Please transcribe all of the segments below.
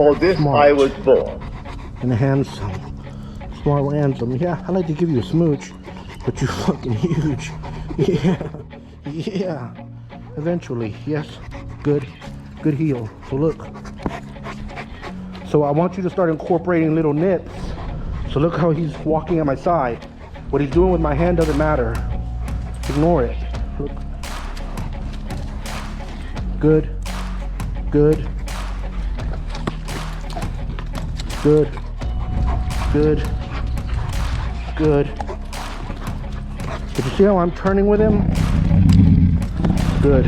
For this smart. I was born. And handsome. Smart and handsome. Yeah, I like to give you a smooch, but you're fucking huge. Yeah. Yeah. Eventually, yes. Good heel. So look. So I want you to start incorporating little nips. So look how he's walking at my side. What he's doing with my hand doesn't matter. Ignore it. Look. Good. Good. Good. Good. Good. Did you see how I'm turning with him? Good.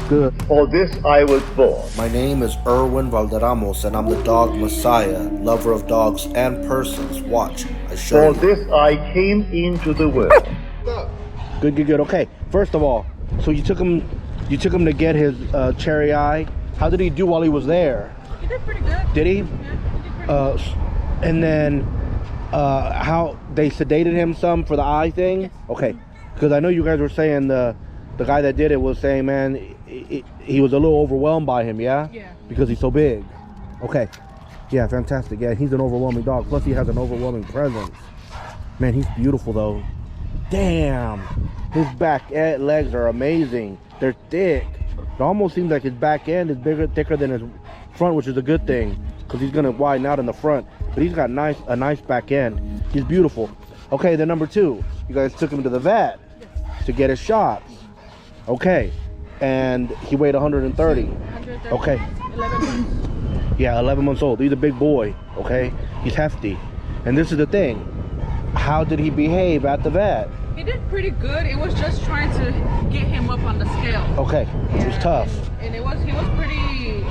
Good. For this I was born. My name is ErwinValderramos, and I'm the dog messiah, lover of dogs and persons. Watch, I show For you. this I came into the world. Good, good, good. Okay, first of all, so you took him to get his cherry eye. How did he do while he was there? He did pretty good. Did he? Yeah, he did pretty good. And then how they sedated him some for the eye thing? Yes. Okay, because I know you guys were saying the guy that did it was saying, man, he was a little overwhelmed by him, yeah? Yeah. Because he's so big. Okay. Yeah, fantastic. Yeah, he's an overwhelming dog. Plus he has an overwhelming presence. Man, he's beautiful though. Damn. His back legs are amazing. They're thick. It almost seems like his back end is thicker than his front, which is a good thing, because he's gonna widen out in the front. But he's got a nice back end. He's beautiful. Okay, then number two, you guys took him to the vet to get his shots. Okay, and he weighed 130. 130. Okay. 11 months. Yeah, 11 months old. He's a big boy. Okay, he's hefty. And this is the thing. How did he behave at the vet? He did pretty good. It was just trying to get him up on the scale. Okay, which was tough. And he was pretty.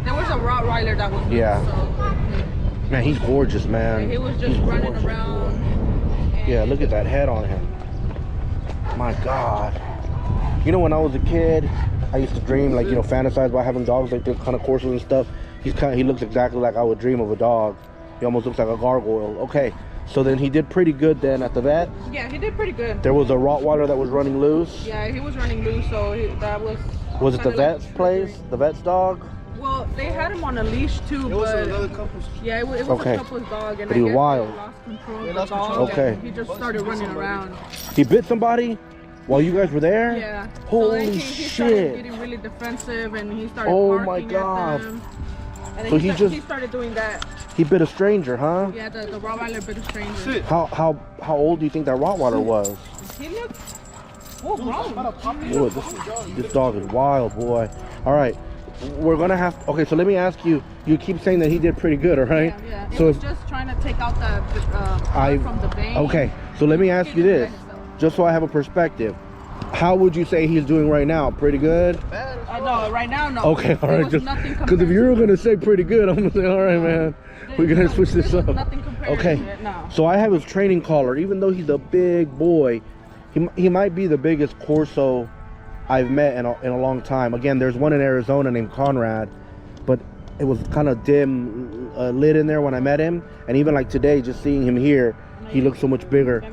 There was a Rottweiler that was. Yeah. So, Man, he's gorgeous, man. he was just He's running gorgeous, around. boy. Yeah, look at that head on him. My God. You know, when I was a kid, I used to dream, like, you know, fantasize about having dogs like this, kind of Corsos and stuff. He looks exactly like I would dream of a dog. He almost looks like a gargoyle. Okay, so then he did pretty good then at the vet. Yeah, he did pretty good. There was a Rottweiler that was running loose. Yeah, he was running loose, so that was. Was it the kinda vet's place? The vet's dog? Well, they had him on a leash too, but yeah, it was Okay. a couple's dog, and But he I was guess wild. He lost control of the dog. Okay. And he just started running around. He bit somebody while you guys were there? Yeah. Holy so he started shit. getting really defensive, and he started Oh barking my at God. them. And So then he started doing that. He bit a stranger, huh? Yeah, the Rottweiler bit a stranger. How old do you think that Rottweiler was? He looked full grown. Boy, this dog is wild, boy. All right, we're gonna have. Okay, so let me ask you. You keep saying that he did pretty good, all right? Yeah. It So was if just trying to take out the I blood from the vein. okay, so let me ask you this, just so I have a perspective. How would you say he's doing right now? Pretty good? No, right now, no. Okay, all right. Because if you were gonna say pretty good, I'm gonna say, all right, man. We're gonna switch this up. Okay. So I have his training collar. Even though he's a big boy, he might be the biggest Corso I've met in a long time. Again, there's one in Arizona named Conrad, but it was kind of dim lit in there when I met him. And even like today, just seeing him here, he looks so much bigger.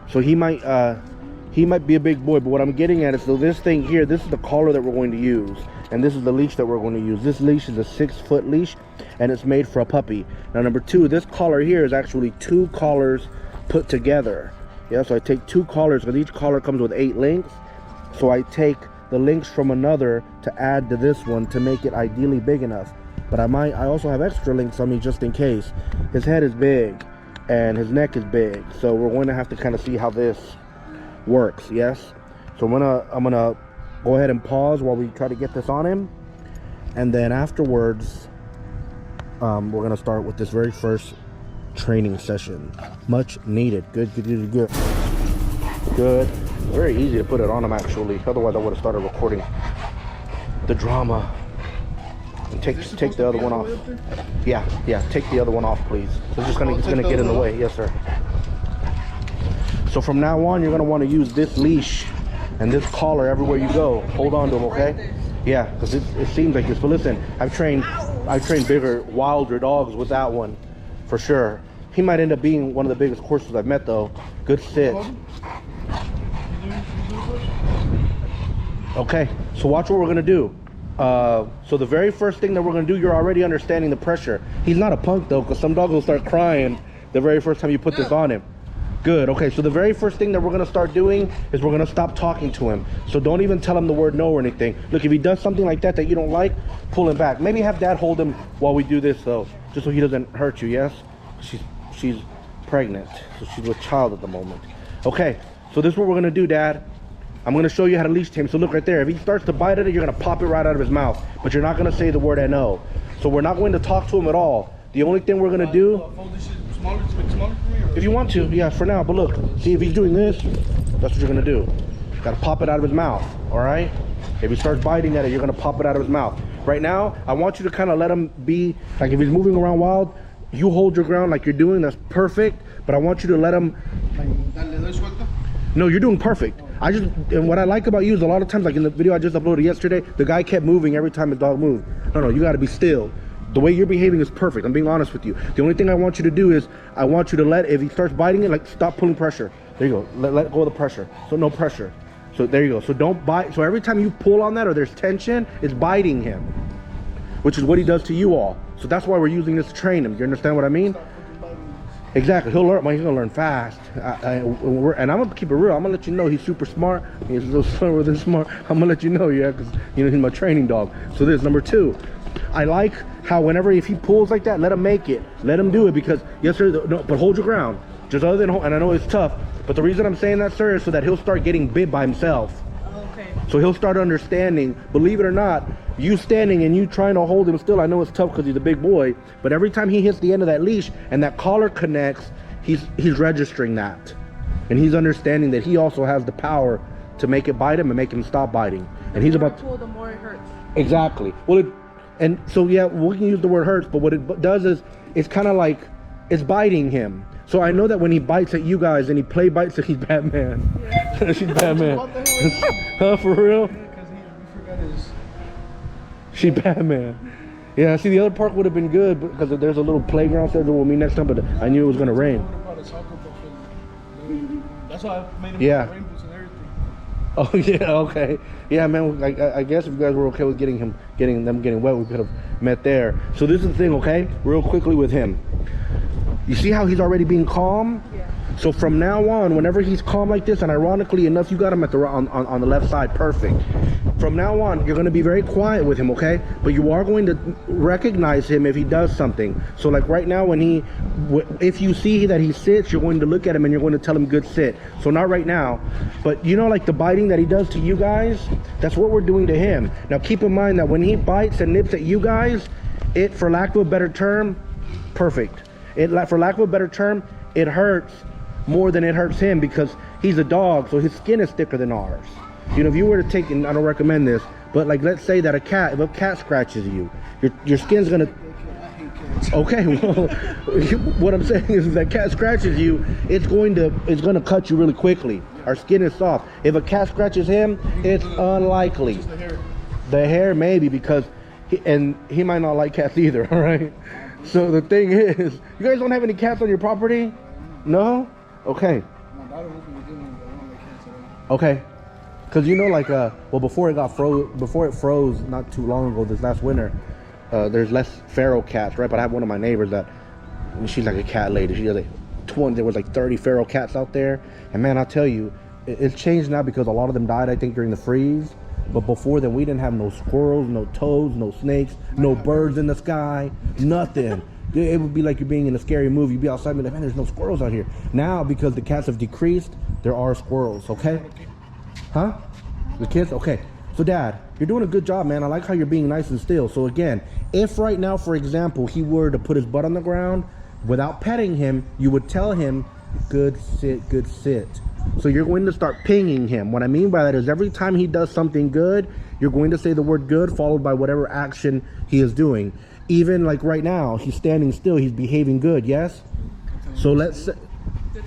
So he might be a big boy. But what I'm getting at is, so this thing here, this is the collar that we're going to use, and this is the leash that we're going to use. This leash is a 6-foot leash, and it's made for a puppy. Now, number two, this collar here is actually 2 collars put together. Yeah, so I take 2 collars, because each collar comes with 8 links. So I take the links from another to add to this one to make it ideally big enough. But I also have extra links on me just in case. His head is big and his neck is big, so we're going to have to kind of see how this works. Yes, so I'm gonna go ahead and pause while we try to get this on him, and then afterwards we're gonna start with this very first training session. Much needed. Good. Very easy to put it on him, actually. Otherwise I would have started recording the drama. And take the other one off. Yeah, take the other one off, please. It's gonna get in the way. Yes, sir. So from now on, you're gonna want to use this leash and this collar everywhere you go. Hold on to them, okay? Yeah, because it seems like this. But listen, I've trained bigger, wilder dogs with that one, for sure. He might end up being one of the biggest Corsos I've met, though. Good sit. Okay, so watch what we're gonna do. So the very first thing that we're gonna do, you're already understanding the pressure. He's not a punk though, because some dogs will start crying the very first time you put this on him. Good. Okay, so the very first thing that we're gonna start doing is we're gonna stop talking to him. So don't even tell him the word no or anything. Look, if he does something like that you don't like, pull him back. Maybe have Dad hold him while we do this though, just so he doesn't hurt you. Yes, she's pregnant, so she's with child at the moment. Okay, so this is what we're gonna do, Dad. I'm gonna show you how to leash tame. So look right there. If he starts to bite at it, you're gonna pop it right out of his mouth, but you're not gonna say the word no. So we're not going to talk to him at all. The only thing we're gonna do, if you want to, yeah, for now. But look, see if he's doing this, that's what you're gonna do. Gotta pop it out of his mouth, all right? If he starts biting at it, you're gonna pop it out of his mouth. Right now, I want you to kind of let him be, like if he's moving around wild, you hold your ground like you're doing, that's perfect. But I want you to let him, no, you're doing perfect. And what I like about you is a lot of times, like in the video I just uploaded yesterday, the guy kept moving every time his dog moved. No, you gotta be still. The way you're behaving is perfect. I'm being honest with you. The only thing I want you to do is, I want you to let, if he starts biting it, like stop pulling pressure. There you go, let go of the pressure. So no pressure. So there you go, so don't bite. So every time you pull on that or there's tension, it's biting him, which is what he does to you all. So that's why we're using this to train him. You understand what I mean? Exactly, he'll learn. Well, he's gonna learn fast. And I'm gonna keep it real. I'm gonna let you know he's super smart. He's a little slower than smart. I'm gonna let you know, yeah, because you know he's my training dog. So this number 2. I like how whenever if he pulls like that, let him make it. Let him do it, because yes sir, no, but hold your ground. Just other than hold, and I know it's tough, but the reason I'm saying that, sir, is so that he'll start getting bit by himself. Okay. So he'll start understanding. Believe it or not, you standing and you trying to hold him still, I know it's tough because he's a big boy, but every time he hits the end of that leash and that collar connects, he's registering that, and he's understanding that he also has the power to make it bite him and make him stop biting. And he's about to pull, the more it hurts. Exactly. Well, and so yeah, we can use the word hurts, but what it does is it's kind of like it's biting him. So I know that when he bites at you guys and he play bites at, he's Batman. Yeah. She's Batman. Huh, for real? She Batman. Yeah, see, the other park would have been good because there's a little playground there that we'll meet next time, but I knew it was gonna rain. That's why I made him rain boots and everything. Oh yeah, okay. Yeah, man, I guess if you guys were okay with getting them getting wet, we could have met there. So this is the thing, okay? Real quickly with him. You see how he's already being calm? Yeah. So from now on, whenever he's calm like this, and ironically enough, you got him at the on the left side, perfect. From now on, you're going to be very quiet with him, okay? But you are going to recognize him if he does something. So like right now, when if you see that he sits, you're going to look at him and you're going to tell him good sit. So not right now, but you know, like the biting that he does to you guys, that's what we're doing to him. Now keep in mind that when he bites and nips at you guys, it, for lack of a better term, perfect. For lack of a better term, it hurts more than it hurts him because he's a dog, so his skin is thicker than ours. You know, if you were to take, and I don't recommend this, but like let's say that if a cat scratches you, your skin's gonna, okay, well, what I'm saying is that cat scratches you, it's gonna cut you really quickly. Our skin is soft. If a cat scratches him, it's unlikely. The hair maybe, because he might not like cats either, all right? So the thing is, you guys don't have any cats on your property? No? Okay. Okay. Because you know, like, well, before it froze not too long ago, this last winter, there's less feral cats, right? But I have one of my neighbors that, she's like a cat lady. She has like there was like 30 feral cats out there. And man, I'll tell you, it's changed now because a lot of them died, I think, during the freeze. But before then, we didn't have no squirrels, no toads, no snakes, no birds in the sky, nothing. It would be like you're being in a scary movie. You'd be outside and be like, man, there's no squirrels out here. Now, because the cats have decreased, there are squirrels, okay? Huh? The kids? Okay. So, Dad, you're doing a good job, man. I like how you're being nice and still. So, again, if right now, for example, he were to put his butt on the ground, without petting him, you would tell him, good sit, good sit. So you're going to start pinging him. What I mean by that is every time he does something good, you're going to say the word good followed by whatever action he is doing. Even like right now, he's standing still, he's behaving good, yes? So let's say,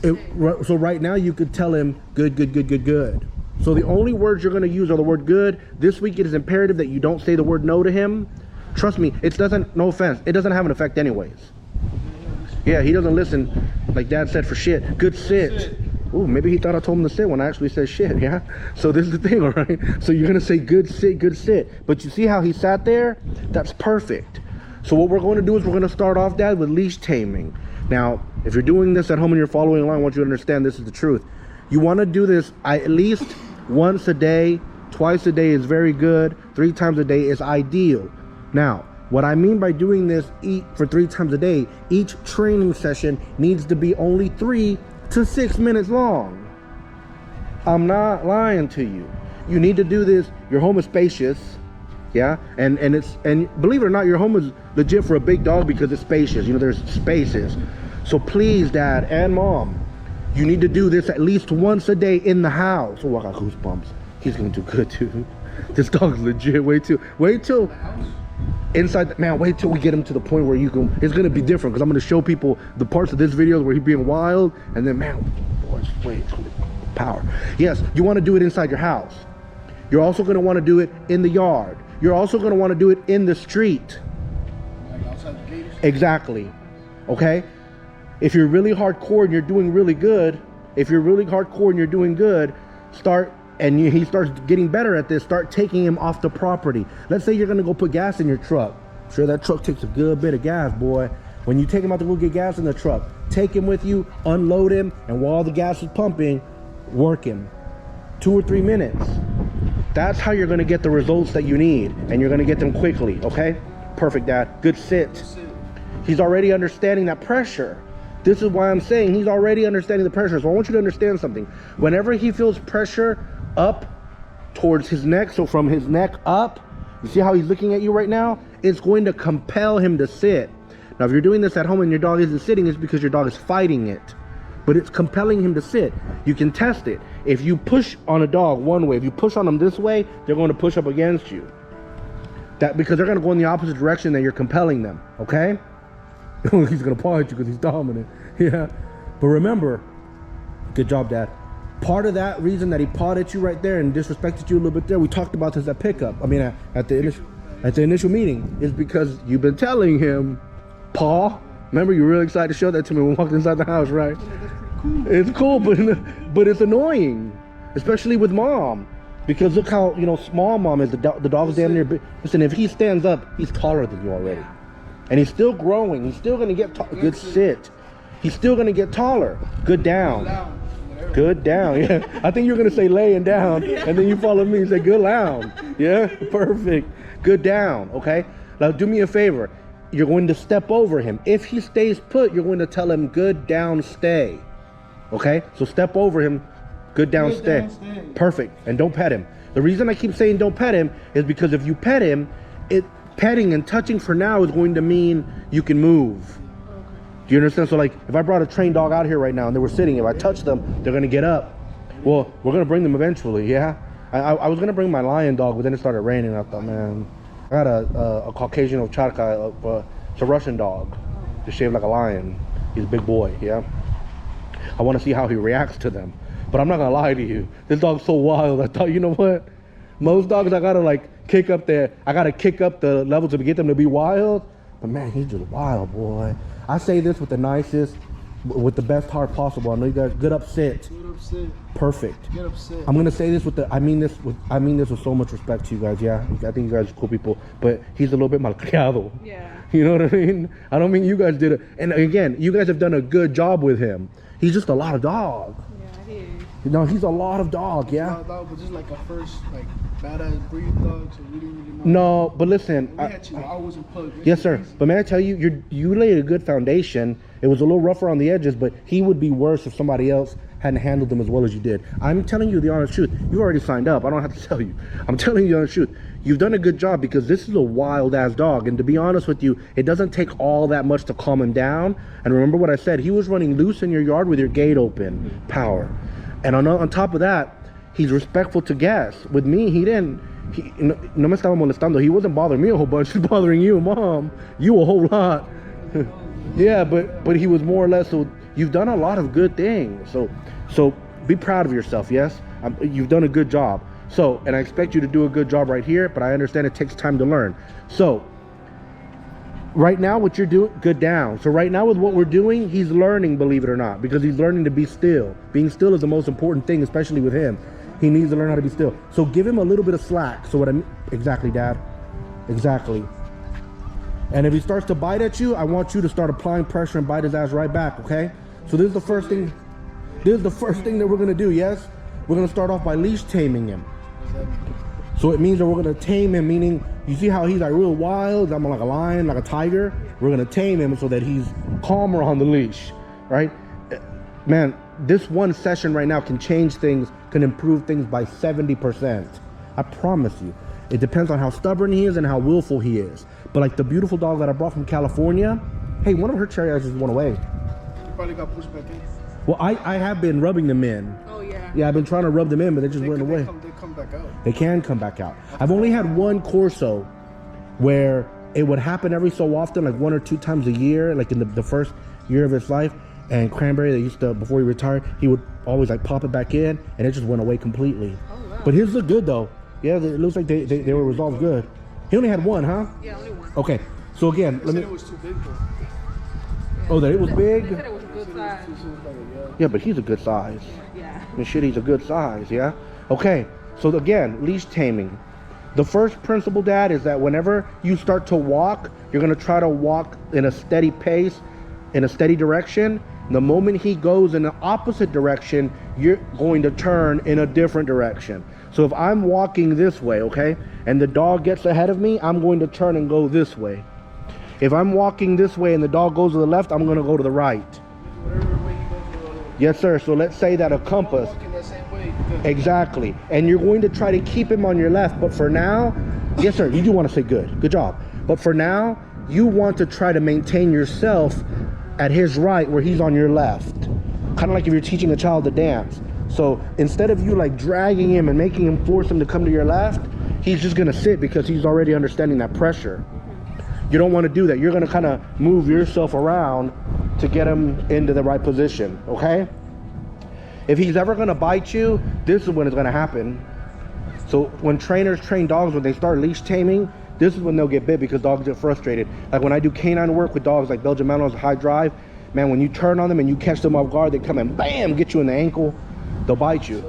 so right now you could tell him good, good, good, good, good. So the only words you're going to use are the word good. This week it is imperative that you don't say the word no to him. Trust me, it doesn't, no offense, it doesn't have an effect anyways. Yeah, he doesn't listen, like Dad said, for shit. Good sit. Ooh, maybe he thought I told him to sit when I actually said shit, yeah? So this is the thing, all right? So you're gonna say good sit, good sit. But you see how he sat there? That's perfect. So what we're going to do is we're gonna start off, Dad, with leash taming. Now, if you're doing this at home and you're following along, I want you to understand this is the truth. You wanna do this at least once a day, twice a day is very good, 3 times a day is ideal. Now, what I mean by doing this for 3 times a day, each training session needs to be only 3 to 6 minutes long. I'm not lying to you. You need to do this. Your home is spacious, yeah, and believe it or not, your home is legit for a big dog because it's spacious. You know, there's spaces. So please, Dad and Mom, you need to do this at least once a day in the house. Oh, I got goosebumps. He's gonna do good too. This dog's legit. Wait till inside, man, wait till we get him to the point where it's gonna be different, because I'm gonna show people the parts of this video where he's being wild, and then, man, boys, wait, it's gonna be power. Yes, you wanna do it inside your house. You're also gonna wanna do it in the yard. You're also gonna wanna do it in the street. Like outside the gates? Exactly, okay? If you're really hardcore and you're doing really good, he starts getting better at this, start taking him off the property. Let's say you're gonna go put gas in your truck. I'm sure that truck takes a good bit of gas, boy. When you take him out to go get gas in the truck, take him with you, unload him, and while the gas is pumping, work him. 2 or 3 minutes. That's how you're gonna get the results that you need, and you're gonna get them quickly, okay? Perfect, Dad. Good sit. He's already understanding that pressure. This is why I'm saying he's already understanding the pressure. So I want you to understand something. Whenever he feels pressure up towards his neck, so from his neck up, you see how he's looking at you right now? It's going to compel him to sit. Now, if you're doing this at home and your dog isn't sitting, it's because your dog is fighting it. But it's compelling him to sit. You can test it. If you push on a dog one way, if you push on them this way, they're going to push up against you. Because they're going to go in the opposite direction that you're compelling them, okay? He's going to paw at you because he's dominant. Yeah. But remember, good job, Dad. Part of that reason that he pawed at you right there and disrespected you a little bit there, we talked about this at pickup. I mean, at the initial meeting, is because you've been telling him, paw. Remember, you were really excited to show that to me when we walked inside the house, right? It's cool, but it's annoying, especially with Mom, because look how, you know, small Mom is. The dog's damn near big. Listen, if he stands up, he's taller than you already, and he's still growing. He's still gonna get good sit. He's still gonna get taller. Good down. Good down. Yeah, I think you're gonna say laying down, and then you follow me and say good down. Yeah, perfect. Good down. Okay. Now do me a favor. You're going to step over him. If he stays put, you're going to tell him good down, stay. Okay? So step over him, good down, stay. Perfect. And don't pet him. The reason I keep saying don't pet him is because if you pet him, petting and touching for now is going to mean you can move. Do you understand? So like if I brought a trained dog out here right now and they were sitting, if I touch them, they're going to get up. Well, we're going to bring them eventually, yeah? I was going to bring my lion dog, but then it started raining. I thought, man, I got a Caucasian Ovcharka, it's a Russian dog, just shaved like a lion. He's a big boy, yeah? I want to see how he reacts to them. But I'm not gonna lie to you, this dog's so wild. I thought, you know what? Most dogs I gotta kick up the level to get them to be wild. But man, he's just wild, boy. I say this with the nicest, with the best heart possible. I know you guys, good upset. Good upset. Perfect. Get upset. I'm gonna say this I mean this with so much respect to you guys, yeah? I think you guys are cool people, but he's a little bit malcriado. Yeah. You know what I mean? I don't mean you guys did it. And again, you guys have done a good job with him. He's just a lot of dog. Yeah, he is. No, he's a lot of dog, yeah? Not a dog, but just like a first, badass breed dog, so we didn't really know. No, but listen. We had Chihuahuas and pugs. Yes, sir. But may I tell you, you laid a good foundation. It was a little rougher on the edges, but he would be worse if somebody else hadn't handled them as well as you did. I'm telling you the honest truth. You already signed up. I don't have to tell you. I'm telling you the honest truth. You've done a good job because this is a wild-ass dog. And to be honest with you, it doesn't take all that much to calm him down. And remember what I said. He was running loose in your yard with your gate open. Power. And on top of that, he's respectful to guests. With me, no me estaba molestando. He wasn't bothering me a whole bunch. He's bothering you, Mom. You a whole lot. Yeah, but he was more or less. So you've done a lot of good things. So be proud of yourself. Yes, you've done a good job. So, and I expect you to do a good job right here. But I understand it takes time to learn. So Right now, what you're doing, good down. So right now with what we're doing, he's learning, believe it or not, because he's learning to be still. Being still is the most important thing, especially with him. He needs to learn how to be still. So give him a little bit of slack. So what I mean, exactly, Dad. Exactly. And if he starts to bite at you, I want you to start applying pressure and bite his ass right back, okay? So this is the first thing. This is the first thing that we're gonna do, yes? We're gonna start off by leash taming him. So it means that we're gonna tame him, meaning, you see how he's like real wild, I'm like a lion, like a tiger? We're gonna tame him so that he's calmer on the leash, right? Man, this one session right now can change things, can improve things by 70%. I promise you. It depends on how stubborn he is and how willful he is. But like the beautiful dog that I brought from California, hey, one of her cherry eyes just went away. You probably got pushed back in. Well, I have been rubbing them in. Oh yeah. Yeah, I've been trying to rub them in, but they just went away. They come back out. They can come back out. I've only had one Corso where it would happen every so often, like 1 or 2 times a year, like in the first year of his life. And Cranberry, they used to, before he retired, he would always like pop it back in, and it just went away completely. Oh, wow. But his look good though. Yeah, it looks like they were resolved good. He only had one, huh? Yeah, only one. Okay, so again, They said it was too big though. Oh, that it was big? They said it was a good size. Yeah, but he's a good size. Yeah. I mean, shit, he's a good size, yeah? Okay, so again, leash taming. The first principle, Dad, is that whenever you start to walk, you're gonna try to walk in a steady pace, in a steady direction. The moment he goes in the opposite direction, you're going to turn in a different direction. So if I'm walking this way, okay, and the dog gets ahead of me, I'm going to turn and go this way. If I'm walking this way and the dog goes to the left, I'm gonna go to the right. Whatever way you go through. Yes, sir. So let's say that a compass. Walking that same way. Exactly. And you're going to try to keep him on your left. But for now, yes, sir, you do want to say good. Good job. But for now, you want to try to maintain yourself at his right where he's on your left. Kind of like if you're teaching a child to dance. So instead of you like dragging him and making him force him to come to your left, he's just going to sit because he's already understanding that pressure. You don't want to do that. You're going to kind of move yourself around to get him into the right position, okay? If he's ever going to bite you, this is when it's going to happen. So when trainers train dogs, when they start leash taming, this is when they'll get bit because dogs get frustrated. Like when I do canine work with dogs like Belgian Malinois, high drive, man, when you turn on them and you catch them off guard, they come and bam, get you in the ankle, they'll bite you.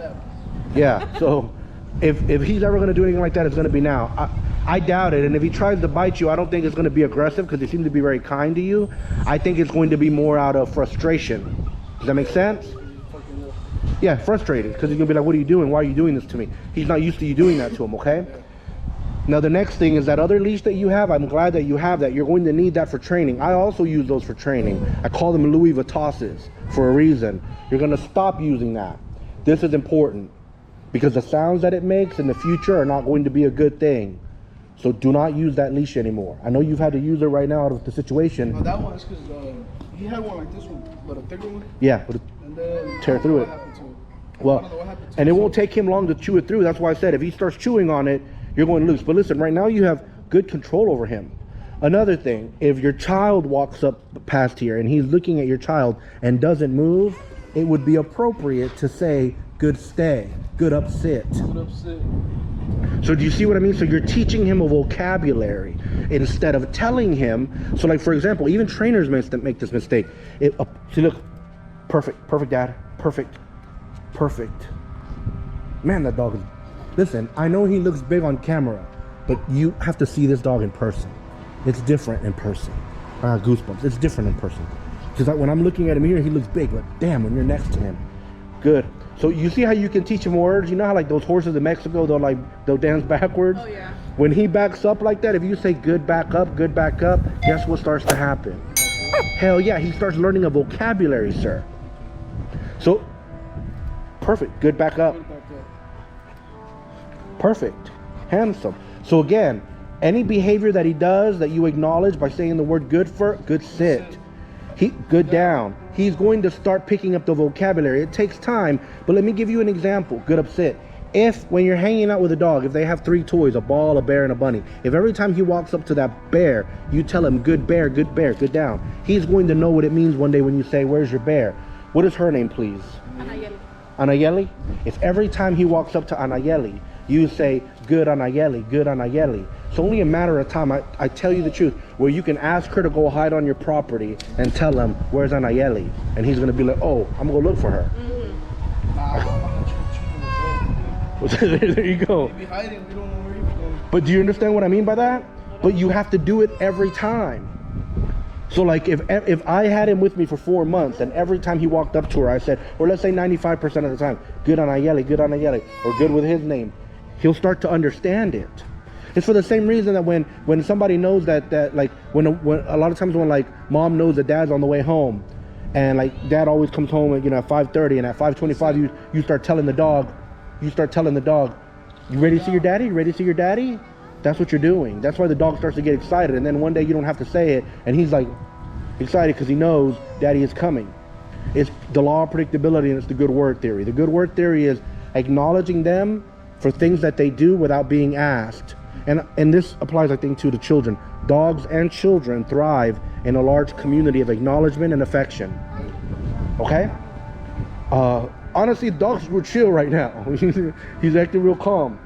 Yeah, so if he's ever going to do anything like that, it's going to be now. I doubt it, and if he tries to bite you, I don't think it's going to be aggressive because he seems to be very kind to you. I think it's going to be more out of frustration. Does that make sense? Yeah, frustrated, because he's going to be like, what are you doing? Why are you doing this to me? He's not used to you doing that to him, okay? Now, the next thing is that other leash that you have. I'm glad that you have that. You're going to need that for training. I also use those for training. I call them Louis Vuittoses for a reason. You're going to stop using that. This is important because the sounds that it makes in the future are not going to be a good thing. So do not use that leash anymore. I know you've had to use it right now out of the situation. No, that one is because he had one like this one, but a thicker one. Yeah, but And then tear through it. Well, and it won't take him long to chew it through. That's why I said if he starts chewing on it, you're going to lose. But listen, right now you have good control over him. Another thing, if your child walks up past here and he's looking at your child and doesn't move, it would be appropriate to say, good stay, good upsit. Good upset. So do you see what I mean? So you're teaching him a vocabulary instead of telling him. So like, for example, even trainers make this mistake. See, look, perfect, Dad, perfect. Man, that dog is, listen, I know he looks big on camera, but you have to see this dog in person. It's different in person. Goosebumps, it's different in person. Because when I'm looking at him here, he looks big, but damn, when you're next to him, good. So you see how you can teach him words? You know how like those horses in Mexico, they'll dance backwards? Oh yeah. When he backs up like that, if you say good back up, guess what starts to happen? Hell yeah, he starts learning a vocabulary, sir. So, perfect, good back up. Perfect, handsome. So again, any behavior that he does that you acknowledge by saying the word good sit, good down. He's going to start picking up the vocabulary. It takes time, but let me give you an example. Good upset. If when you're hanging out with a dog, if they have 3 toys, a ball, a bear, and a bunny, if every time he walks up to that bear, you tell him good bear, good down, he's going to know what it means one day when you say, where's your bear? What is her name, please? Anayeli. Anayeli? If every time he walks up to Anayeli, you say, good Anayeli, good Anayeli. It's only a matter of time, I tell you the truth, where you can ask her to go hide on your property and tell him, where's Anayeli? And he's gonna be like, oh, I'm gonna go look for her. There you go. Be hiding, we don't know where he's going. But do you understand what I mean by that? But you have to do it every time. So like if I had him with me for 4 months and every time he walked up to her I said, or let's say 95% of the time, good Anayeli, or good with his name, he'll start to understand it. It's for the same reason that when somebody knows that like when a lot of times when like mom knows that dad's on the way home, and like dad always comes home at, at 5:30, and at 5:25 you start telling the dog, you ready to see your daddy? You ready to see your daddy? That's what you're doing. That's why the dog starts to get excited, and then one day you don't have to say it, and he's like excited because he knows daddy is coming. It's the law of predictability, and it's the good word theory. The good word theory is acknowledging them for things that they do without being asked. And this applies, I think, to the children. Dogs and children thrive in a large community of acknowledgement and affection. Okay? Honestly, dogs were chill right now. He's acting real calm.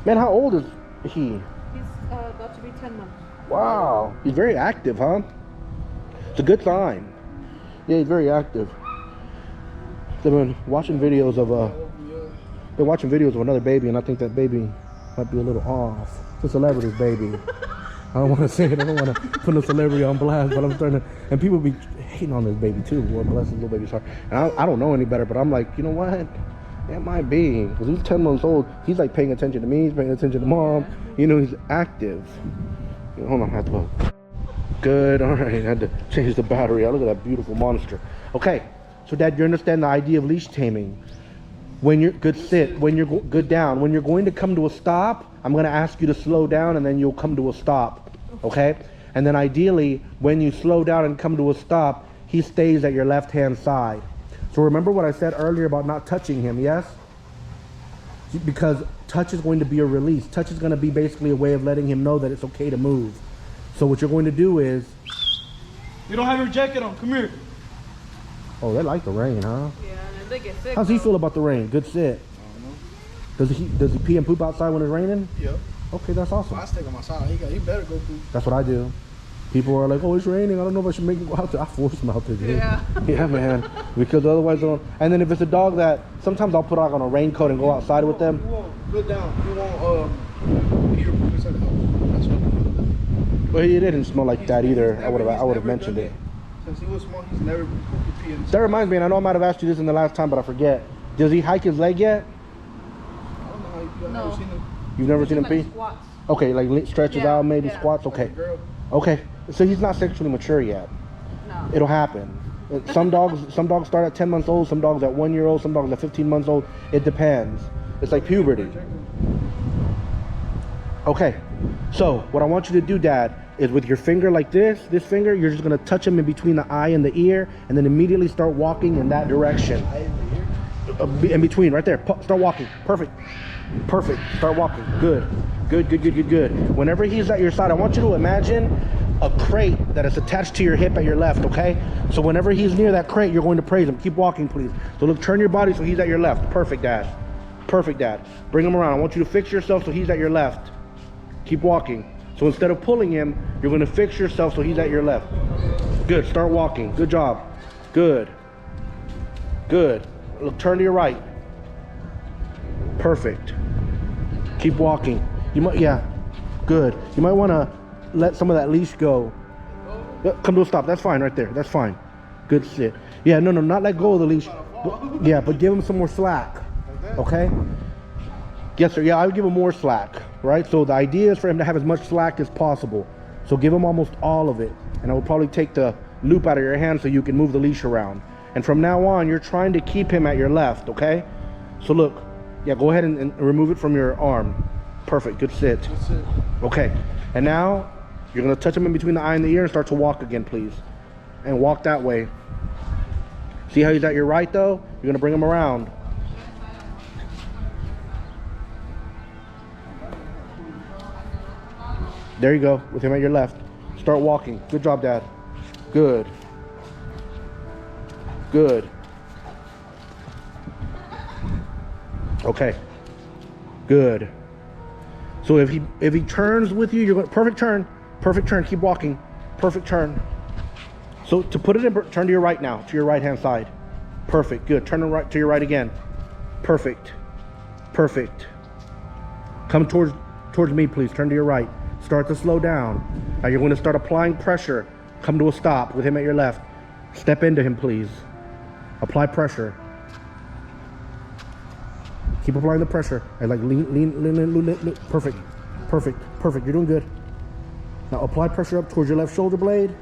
Man, how old is he? He's about to be 10 months. Wow. He's very active, huh? It's a good sign. Yeah, he's very active. They've been watching videos of another baby, and I think that baby might be a little off. It's a celebrity's baby. I don't want to say it. I don't want to put a celebrity on blast, but I'm starting to, and people be hating on this baby too. Lord bless his little baby's heart. And I don't know any better, but I'm like, you know what? It might be, because he's 10 months old. He's like paying attention to me. He's paying attention to mom. He's active. Hold on, I have to go. Good. All right, I had to change the battery out. Look at that beautiful monster. Okay, so Dad, you understand the idea of leash taming. When you're good sit, when you're good down, when you're going to come to a stop, I'm going to ask you to slow down, and then you'll come to a stop. Okay? And then ideally, when you slow down and come to a stop, he stays at your left hand side. So remember what I said earlier about not touching him, yes? Because touch is going to be a release. Touch is going to be basically a way of letting him know that it's okay to move. So what you're going to do is... You don't have your jacket on, come here. Oh, they like the rain, huh? Yeah, and they get sick. How's he feel about the rain? Good sit. I don't know. Does he pee and poop outside when it's raining? Yep. Okay, that's awesome. I take him outside. He better go poop. That's what I do. People are like, oh, it's raining. I don't know if I should make him go out there. I force him out there, dude. Yeah. Yeah, man. Because otherwise, and then if it's a dog that, sometimes I'll put on a raincoat and go outside with them. You won't go down. You won't pee or poop inside the house. That's what. But he didn't smell like that either. I would have mentioned it. Since he was small, he's never pooped or pee inside. That reminds me, and I know I might have asked you this in the last time, but I forget. Does he hike his leg yet? I don't know how I've No. never seen him. You've never seen him pee? Squats. Okay, like stretches out, maybe yeah. squats. Okay. Like a girl. Okay. So he's not sexually mature yet. No. It'll happen. Some dogs start at 10 months old, some dogs at 1 year old, some dogs at 15 months old. It depends. It's like puberty. Okay. So what I want you to do, Dad, is with your finger like this finger, you're just gonna touch him in between the eye and the ear, and then immediately start walking in that direction. In between, right there. Start walking. Perfect. Perfect. Start walking. Good. Good. Whenever he's at your side, I want you to imagine a crate that is attached to your hip at your left, okay? So whenever he's near that crate, you're going to praise him. Keep walking, please. So look, turn your body so he's at your left. Perfect, Dad. Perfect, Dad. Bring him around. I want you to fix yourself so he's at your left. Keep walking. So instead of pulling him, you're going to fix yourself so he's at your left. Good. Start walking. Good job. Good. Look, turn to your right. Perfect. Keep walking. You might, yeah. Good. You might want to let some of that leash go. Come to a stop. That's fine right there. That's fine. Good sit. Yeah, no, not let go of the leash. Yeah, but give him some more slack. Okay? Yes, sir. Yeah, I would give him more slack, right? So the idea is for him to have as much slack as possible. So give him almost all of it. And I would probably take the loop out of your hand so you can move the leash around. And from now on, you're trying to keep him at your left, okay? So look, yeah, go ahead and remove it from your arm. Perfect, good sit. That's it. Okay, and now you're gonna touch him in between the eye and the ear and start to walk again, please. And walk that way. See how he's at your right though? You're gonna bring him around. There you go, with him at your left. Start walking. Good job, Dad. Good. Okay. Good. So if he turns with you, you're going perfect turn. Keep walking. Perfect turn. So to put it in, turn to your right now, to your right hand side. Perfect. Good. Turn to your right again. Perfect. Come towards me, please. Turn to your right. Start to slow down. Now you're going to start applying pressure. Come to a stop with him at your left. Step into him, please. Apply pressure. Keep applying the pressure. And like lean. Perfect. You're doing good. Now apply pressure up towards your left shoulder blade.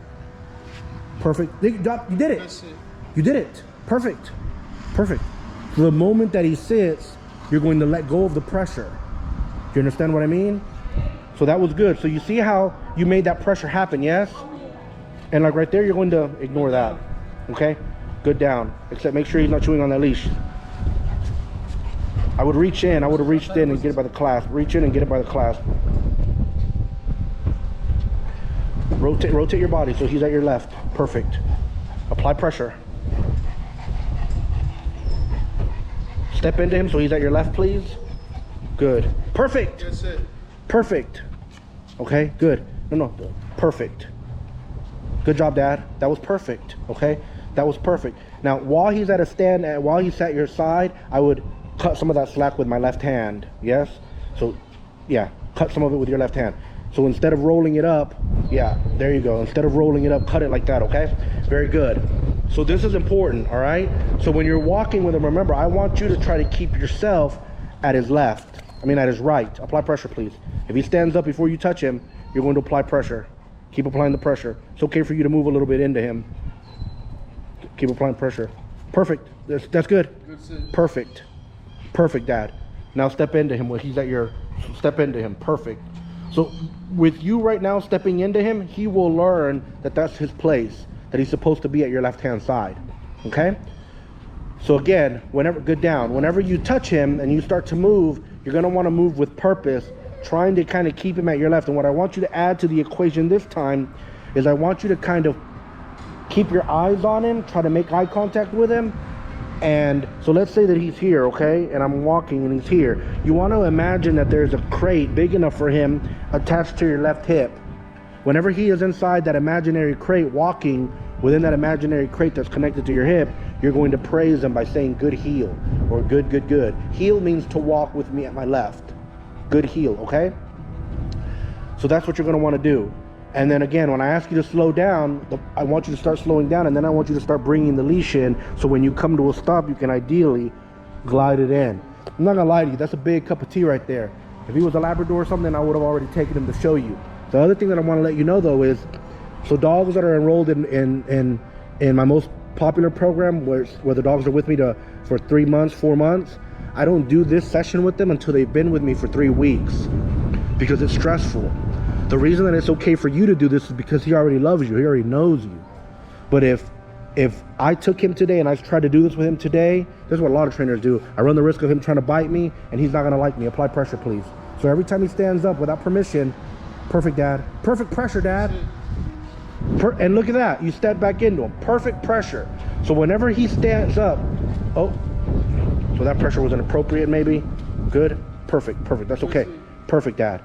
Perfect. You did it. That's it. You did it. Perfect. The moment that he sits, you're going to let go of the pressure. Do you understand what I mean? So that was good. So you see how you made that pressure happen, yes? And like right there, you're going to ignore that. Okay? Good down. Except make sure he's not chewing on that leash. I would reach in. I would have reached in and get it by the clasp. Reach in and get it by the clasp. Rotate your body so he's at your left. Perfect. Apply pressure. Step into him so he's at your left, please. Good. Perfect. That's it. Perfect. Okay, good. No, perfect. Good job, Dad. That was perfect. Okay, that was perfect. Now, while he's at a stand and while he's at your side, I would cut some of that slack with my left hand. Yes? So, yeah, cut some of it with your left hand. So instead of rolling it up, yeah, there you go. Instead of rolling it up, cut it like that, okay? Very good. So this is important, all right? So when you're walking with him, remember, I want you to try to keep yourself at his left. At his right. Apply pressure, please. If he stands up before you touch him, you're going to apply pressure. Keep applying the pressure. It's okay for you to move a little bit into him. Keep applying pressure. Perfect. That's good. Perfect. Perfect, Dad. Now step into him when he's at your... Step into him. Perfect. So with you right now stepping into him, he will learn that that's his place, that he's supposed to be at your left-hand side. Okay? So again, whenever you touch him and you start to move, you're going to want to move with purpose, trying to kind of keep him at your left. And what I want you to add to the equation this time is I want you to kind of keep your eyes on him, try to make eye contact with him. And so let's say that he's here, okay? And I'm walking and he's here. You want to imagine that there's a crate big enough for him attached to your left hip. Whenever he is inside that imaginary crate, walking within that imaginary crate that's connected to your hip, you're going to praise him by saying good heel or good. Heel means to walk with me at my left. Good heel, okay? So that's what you're going to want to do. And then again, when I ask you to slow down, I want you to start slowing down, and then I want you to start bringing the leash in, so when you come to a stop, you can ideally glide it in. I'm not gonna lie to you, that's a big cup of tea right there. If he was a Labrador or something, I would have already taken him to show you. The other thing that I want to let you know though is, so dogs that are enrolled in my most popular program, where the dogs are with me for 3 months, 4 months, I don't do this session with them until they've been with me for 3 weeks, because it's stressful. The reason that it's okay for you to do this is because he already loves you. He already knows you. But if I took him today and I tried to do this with him today, this is what a lot of trainers do. I run the risk of him trying to bite me, and he's not going to like me. Apply pressure, please. So every time he stands up without permission, perfect, Dad. Perfect pressure, Dad. And look at that. You step back into him. Perfect pressure. So whenever he stands up, oh, so that pressure was inappropriate maybe. Good. Perfect. That's okay. Perfect, Dad.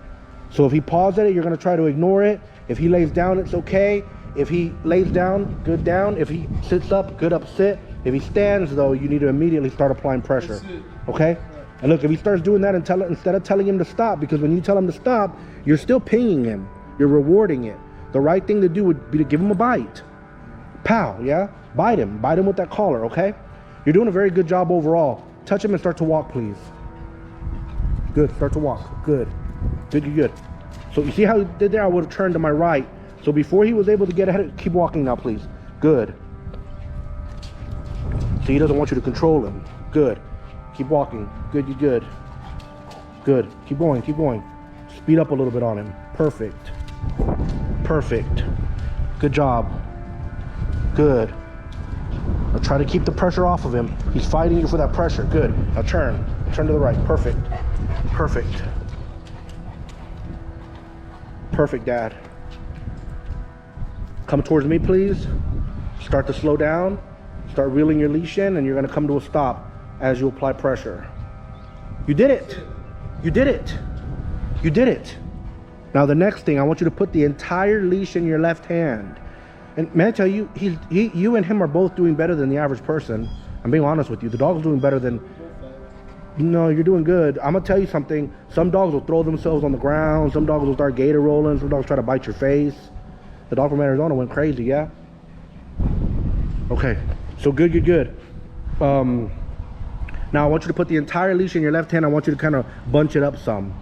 So if he paws at it, you're going to try to ignore it. If he lays down, it's okay. If he lays down, good down. If he sits up, good up sit. If he stands, though, you need to immediately start applying pressure. Okay? And look, if he starts doing that, instead of telling him to stop, because when you tell him to stop, you're still pinging him. You're rewarding it. The right thing to do would be to give him a bite. Pow, yeah? Bite him. Bite him with that collar, okay? You're doing a very good job overall. Touch him and start to walk, please. Good. Start to walk. Good. Good. So you see how he did there? I would have turned to my right. So before he was able to get ahead, keep walking now, please. Good. See, he doesn't want you to control him. Good. Keep walking. Good. Keep going. Speed up a little bit on him. Perfect. Good job. Good. Now try to keep the pressure off of him. He's fighting you for that pressure. Good. Now turn to the right. Perfect, Dad. Come towards me, please. Start to slow down. Start reeling your leash in, and you're going to come to a stop as you apply pressure. You did it. You did it. You did it. Now the next thing, I want you to put the entire leash in your left hand. And man, I tell you, you and him are both doing better than the average person. I'm being honest with you. The dog's doing better than... No, you're doing good. I'm gonna tell you something. Some dogs will throw themselves on the ground. Some dogs will start gator rolling. Some dogs try to bite your face. The dog from Arizona went crazy, yeah? Okay, so good, good, good. Now I want you to put the entire leash in your left hand. I want you to kind of bunch it up some.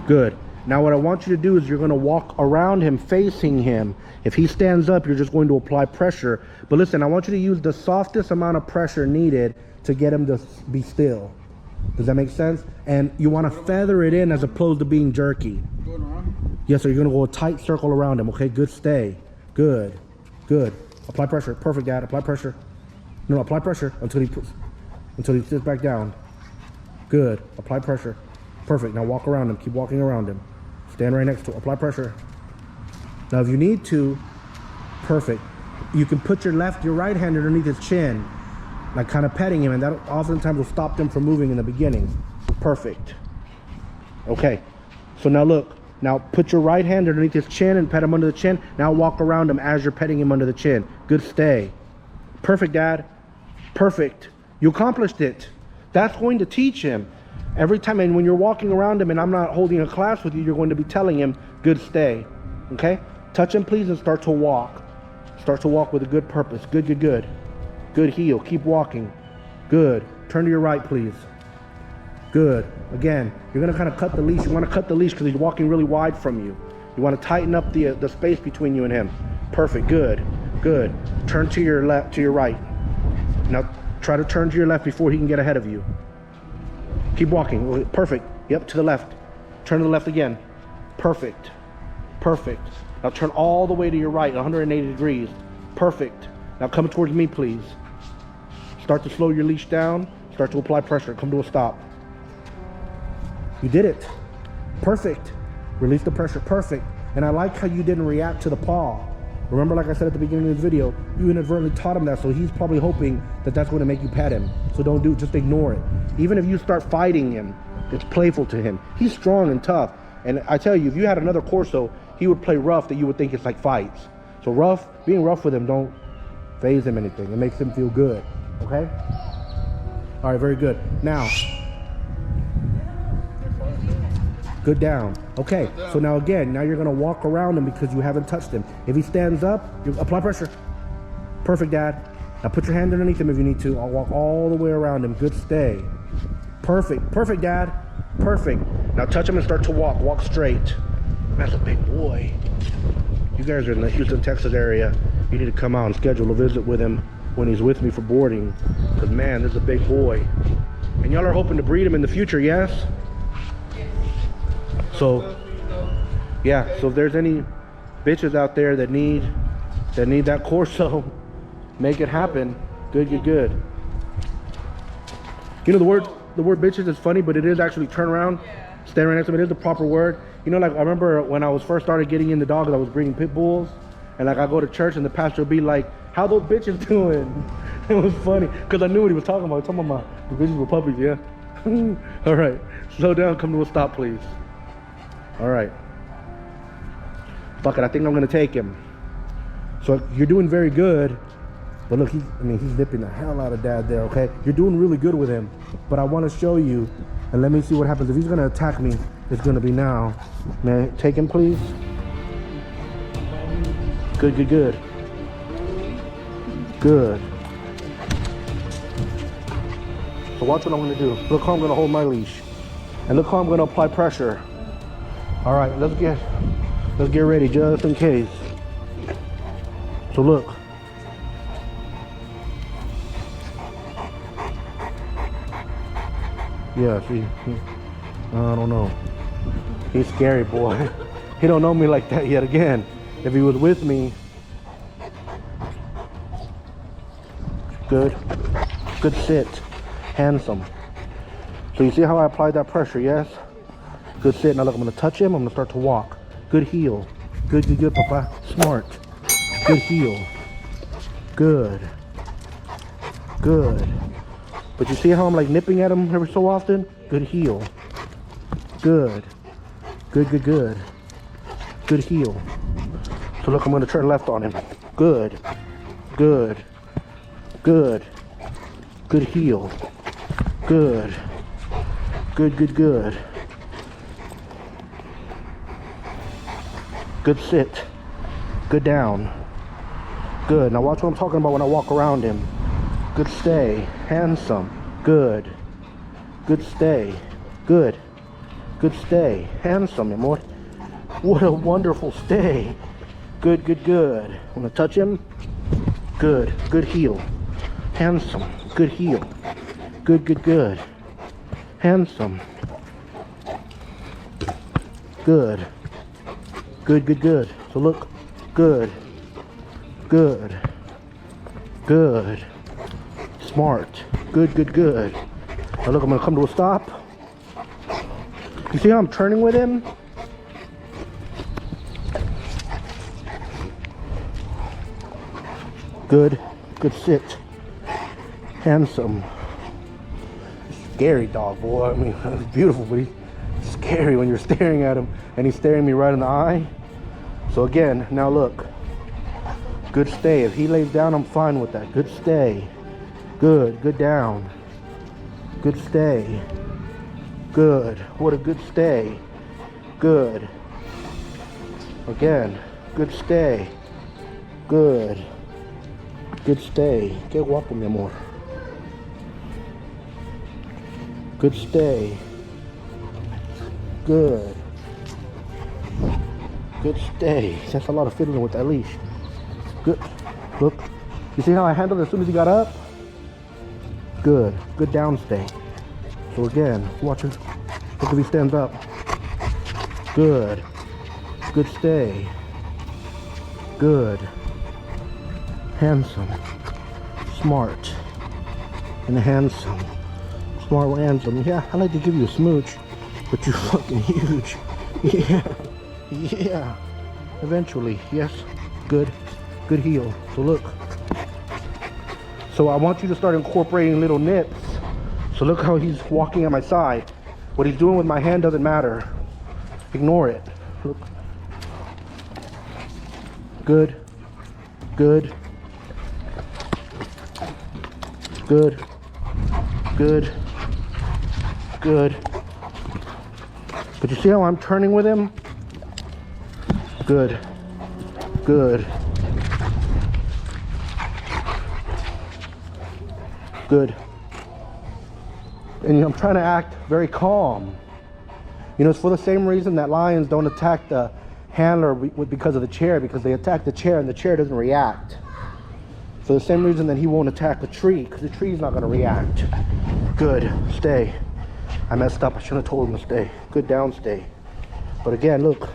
Good. Now what I want you to do is you're gonna walk around him, facing him. If he stands up, you're just going to apply pressure. But listen, I want you to use the softest amount of pressure needed to get him to be still. Does that make sense? And you want to feather it in as opposed to being jerky. Going around? Yes, so you're going to go a tight circle around him. Okay, good, stay. Good, good. Apply pressure. Perfect, Dad. Apply pressure. No, apply pressure until he sits back down. Good. Apply pressure. Perfect. Now walk around him. Keep walking around him. Stand right next to him. Apply pressure. Now if you need to, perfect. You can put your right hand underneath his chin, like kind of petting him, and that oftentimes will stop them from moving in the beginning. Perfect. Okay, so now look, now put your right hand underneath his chin and pet him under the chin. Now walk around him as you're petting him under the chin. Good, stay. Perfect, Dad. Perfect. You accomplished it. That's going to teach him. Every time, and when you're walking around him and I'm not holding a class with you, you're going to be telling him, good, stay. Okay? Touch him, please, and start to walk. Start to walk with a good purpose. Good, good, good. Good heel. Keep walking. Good. Turn to your right, please. Good. Again, you're going to kind of cut the leash. You want to cut the leash because he's walking really wide from you. You want to tighten up the space between you and him. Perfect. Good. Good. Turn to your left, to your right. Now try to turn to your left before he can get ahead of you. Keep walking. Perfect. Yep, to the left. Turn to the left again. Perfect. Perfect. Now turn all the way to your right, 180 degrees. Perfect. Now come towards me, please. Start to slow your leash down. Start to apply pressure. Come to a stop. You did it. Perfect. Release the pressure. Perfect. And I like how you didn't react to the paw. Remember, like I said at the beginning of the video, you inadvertently taught him that, so he's probably hoping that that's going to make you pet him. So don't do it. Just ignore it. Even if you start fighting him, it's playful to him. He's strong and tough. And I tell you, if you had another Corso, he would play rough that you would think it's like fights. So rough, being rough with him, don't phase him anything. It makes him feel good. Okay? All right, very good. Now, good down. Okay, so now again, now you're gonna walk around him because you haven't touched him. If he stands up, you apply pressure. Perfect, Dad. Now put your hand underneath him if you need to. I'll walk all the way around him. Good, stay. Perfect, perfect, Dad. Perfect. Now touch him and start to walk. Walk straight. That's a big boy. You guys are in the Houston, Texas area. You need to come out and schedule a visit with him when he's with me for boarding. Because man, this is a big boy. And y'all are hoping to breed him in the future, yes? So, yeah, so if there's any bitches out there that need that Corso, make it happen. Good, good, good. You know, the word bitches is funny, but it is actually turn around, stand right next to him. It is the proper word. You know, like I remember when I was first started getting into dogs, I was breeding pit bulls, and like I go to church and the pastor would be like, "How those bitches doing?" It was funny because I knew what he was talking about. He was talking about the bitches were puppies, yeah. All right, slow down, come to a stop, please. All right. Fuck it, I think I'm gonna take him. So you're doing very good, but look, he's nipping the hell out of Dad there. Okay, you're doing really good with him, but I want to show you, and let me see what happens if he's gonna attack me. It's gonna be now. Man, take him, please. Good, good, good. Good. So watch what I'm gonna do. Look how I'm gonna hold my leash, and look how I'm gonna apply pressure. All right, let's get ready just in case. So look. Yeah, see, I don't know. He's scary, boy. He don't know me like that yet again. If he was with me, good sit, handsome. So you see how I applied that pressure, yes? Good sit. Now look, I'm gonna touch him. I'm gonna start to walk. Good heel. Good, good, good, Papa. Smart. Good heel. Good. Good. But you see how I'm like nipping at him every so often? Good heel. Good. Good, good, good. Good heel. So look, I'm gonna turn left on him. Good. Good. Good. Good heel. Good. Good, good, good. Good sit. Good down. Good. Now watch what I'm talking about when I walk around him. Good stay. Handsome. Good. Good stay. Good. Good stay. Handsome, amor. What a wonderful stay. Good, good, good. Wanna touch him? Good. Good heel. Handsome. Good heel. Good, good, good. Handsome. Good. Good, good, good. So look. Good. Good. Good. Smart. Good, good, good. Now look, I'm gonna come to a stop. You see how I'm turning with him? Good. Good sit. Handsome. Scary dog, boy. I mean, it's beautiful, but he's scary when you're staring at him and he's staring me right in the eye. So again, now look. Good stay. If he lays down, I'm fine with that. Good stay. Good. Good down. Good stay. Good. What a good stay. Good. Again. Good stay. Good. Good stay. Qué guapo, mi amor. Good stay. Good. Good stay. That's a lot of fiddling with that leash. Good. Look. You see how I handled it as soon as he got up? Good. Good down stay. So again, watch it. Look if he stands up. Good. Good stay. Good. Handsome. Smart. And handsome. Smart and handsome. Yeah, I like to give you a smooch, but you're fucking huge. Yeah. Yeah. Eventually. Yes. Good. Good heel. So look. So I want you to start incorporating little nips. So look how he's walking at my side. What he's doing with my hand doesn't matter. Ignore it. Look. Good. Good. Good. Good. Good. But you see how I'm turning with him? Good. Good. Good. And I'm trying to act very calm. You know, it's for the same reason that lions don't attack the handler because of the chair, because they attack the chair and the chair doesn't react. For the same reason that he won't attack a tree, because the tree's not going to react. Good. Stay. I messed up. I shouldn't have told him to stay. Good down stay. But again, look.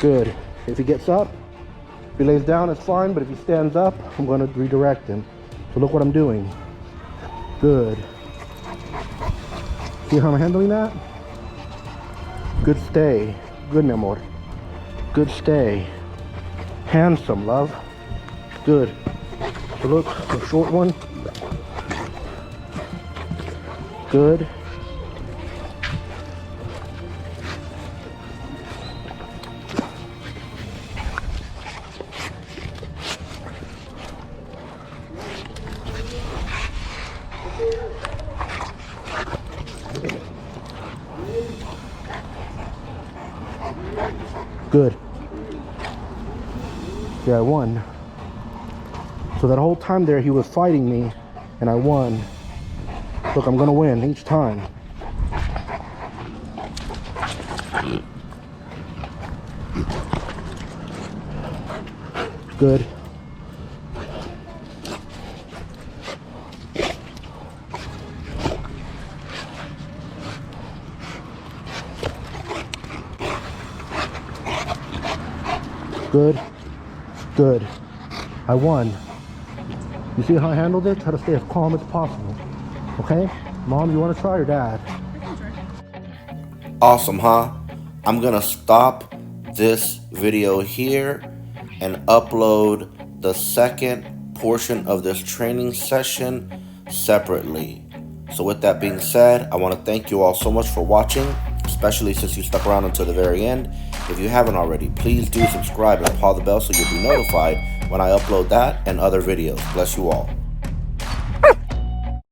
Good. If he gets up, if he lays down, it's fine. But if he stands up, I'm going to redirect him. So look what I'm doing. Good. See how I'm handling that? Good stay. Good, mi amor. Good stay. Handsome, love. Good. So look, a short one. Good. Good. Yeah, I won. So that whole time there, he was fighting me, and I won. Look, I'm gonna win each time. Good. Good. Good. I won. You see how I handled it? Try to stay as calm as possible. Okay? Mom, you want to try, or Dad? Awesome, huh? I'm gonna stop this video here and upload the second portion of this training session separately. So with that being said, I want to thank you all so much for watching, especially since you stuck around until the very end. If you haven't already, please do subscribe and paw the bell so you'll be notified when I upload that and other videos. Bless you all.